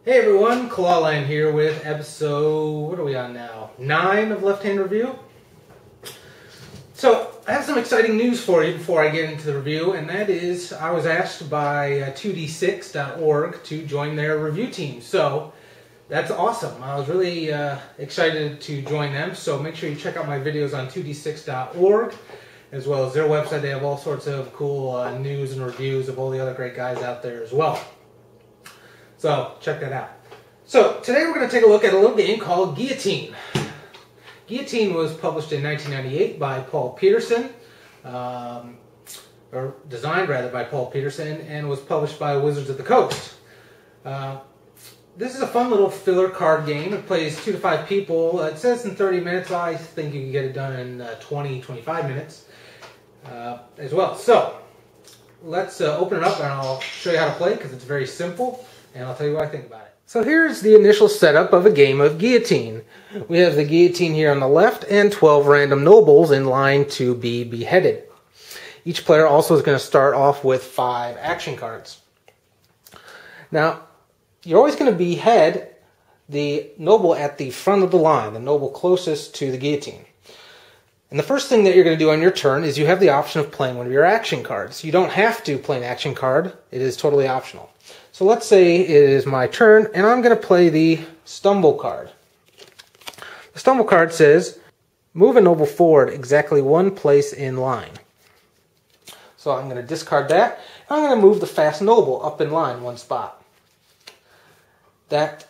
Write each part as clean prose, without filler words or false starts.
Hey everyone, Clawline here with episode, what are we on now? 9 of Left Hand Review. So, I have some exciting news for you before I get into the review, and that is I was asked by 2d6.org to join their review team. So, that's awesome. I was really excited to join them, so make sure you check out my videos on 2d6.org, as well as their website. They have all sorts of cool news and reviews of all the other great guys out there as well. So, check that out. So, today we're going to take a look at a little game called Guillotine. Guillotine was published in 1998 by Paul Peterson, or designed rather by Paul Peterson, and was published by Wizards of the Coast. This is a fun little filler card game. It plays 2 to 5 people. It says in 30 minutes. I think you can get it done in 20-25 minutes as well. So, let's open it up and I'll show you how to play because it's very simple. And I'll tell you what I think about it. So here's the initial setup of a game of Guillotine. We have the guillotine here on the left and 12 random nobles in line to be beheaded. Each player also is going to start off with 5 action cards. Now, you're always going to behead the noble at the front of the line, the noble closest to the guillotine. And the first thing that you're going to do on your turn is you have the option of playing one of your action cards. You don't have to play an action card. It is totally optional. So let's say it is my turn, and I'm going to play the Stumble card. The Stumble card says, move a noble forward exactly 1 place in line. So I'm going to discard that, and I'm going to move the Fast Noble up in line 1 spot. That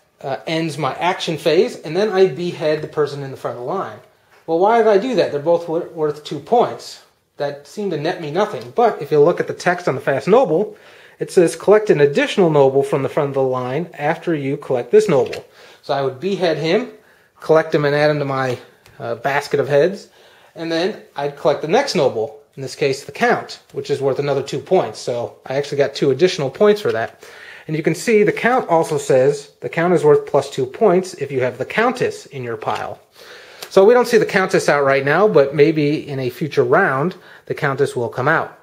ends my action phase, and then I behead the person in the front of the line. Well, why did I do that? They're both worth 2 points. That seemed to net me nothing. But if you look at the text on the Fast Noble, it says collect an additional noble from the front of the line after you collect this noble. So I would behead him, collect him and add him to my basket of heads, and then I'd collect the next noble, in this case the Count, which is worth another 2 points. So I actually got 2 additional points for that. And you can see the Count also says the Count is worth plus 2 points if you have the Countess in your pile. So we don't see the Countess out right now, but maybe in a future round, the Countess will come out.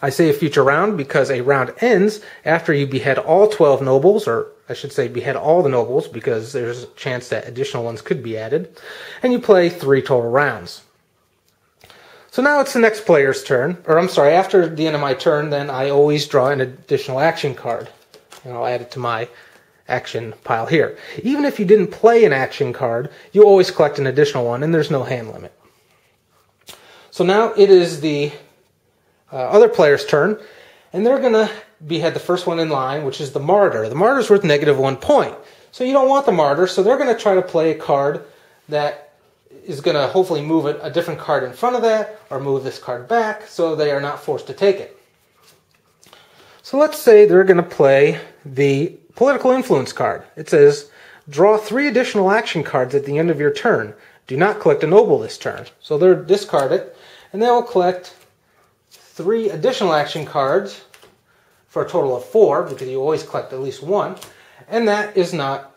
I say a future round because a round ends after you behead all 12 nobles, or I should say behead all the nobles because there's a chance that additional ones could be added, and you play 3 total rounds. So now it's the next player's turn, or I'm sorry, after the end of my turn, then I always draw an additional action card, and I'll add it to my action pile here. Even if you didn't play an action card, you always collect an additional one, and there's no hand limit. So now it is the other player's turn, and they're going to behead the first one in line, which is the Martyr. The Martyr's worth -1 point. So you don't want the Martyr, so they're going to try to play a card that is going to hopefully move a different card in front of that, or move this card back, so they are not forced to take it. So let's say they're going to play the Political Influence card. It says, draw 3 additional action cards at the end of your turn. Do not collect a noble this turn. So they'll discard it, and they will collect 3 additional action cards for a total of 4, because you always collect at least 1, and that is not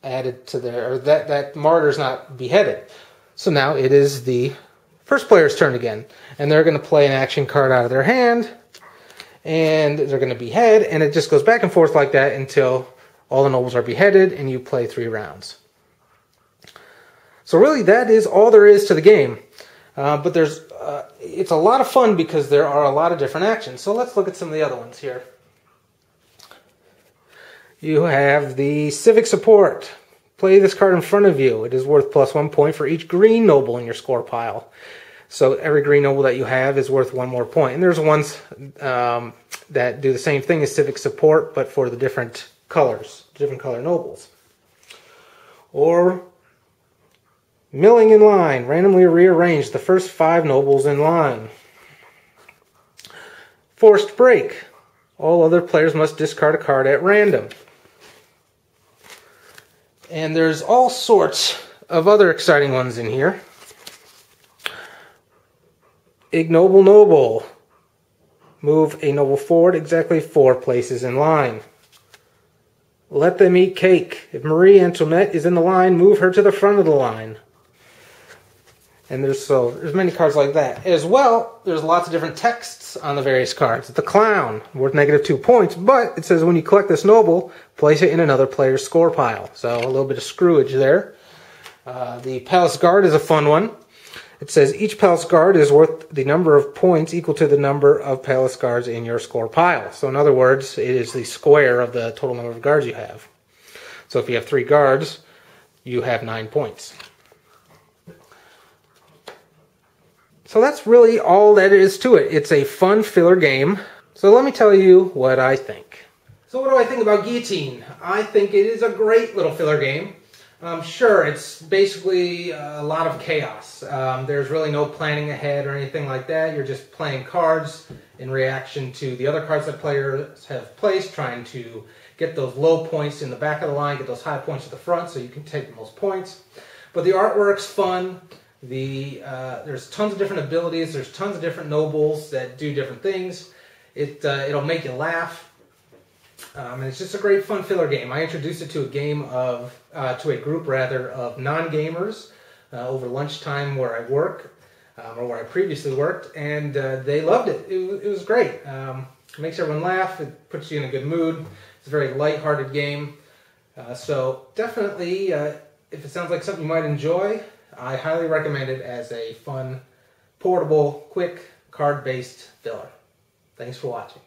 added to their, or that Martyr is not beheaded. So now it is the first player's turn again, and they're going to play an action card out of their hand, and they're going to behead, and it just goes back and forth like that until all the nobles are beheaded, and you play 3 rounds. So really, that is all there is to the game. But it's a lot of fun because there are a lot of different actions. So let's look at some of the other ones here. You have the Civic Support. Play this card in front of you. It is worth +1 point for each green noble in your score pile. So every green noble that you have is worth 1 more point. And there's ones that do the same thing as Civic Support, but for the different colors, different color nobles. Or Milling in line. Randomly rearrange the first 5 nobles in line. Forced break. All other players must discard a card at random. And there's all sorts of other exciting ones in here. Ignoble noble. Move a noble forward exactly 4 places in line. Let them eat cake. If Marie Antoinette is in the line, move her to the front of the line. And there's many cards like that. As well, there's lots of different texts on the various cards. The Clown, worth -2 points, but it says when you collect this noble, place it in another player's score pile. So a little bit of screwage there. The Palace Guard is a fun one. It says each Palace Guard is worth the number of points equal to the number of Palace Guards in your score pile. So in other words, it is the square of the total number of guards you have. So if you have 3 guards, you have 9 points. So that's really all that is to it. It's a fun filler game. So let me tell you what I think. So what do I think about Guillotine? I think it is a great little filler game. Sure, it's basically a lot of chaos. There's really no planning ahead or anything like that. You're just playing cards in reaction to the other cards that players have placed, trying to get those low points in the back of the line, get those high points at the front so you can take the most points. But the artwork's fun. There's tons of different abilities. There's tons of different nobles that do different things. It'll make you laugh. And it's just a great fun filler game. I introduced it to a group of non-gamers over lunchtime where I work, or where I previously worked, and they loved it. It was great. It makes everyone laugh. It puts you in a good mood. It's a very light-hearted game. So definitely, if it sounds like something you might enjoy, I highly recommend it as a fun, portable, quick, card-based filler. Thanks for watching.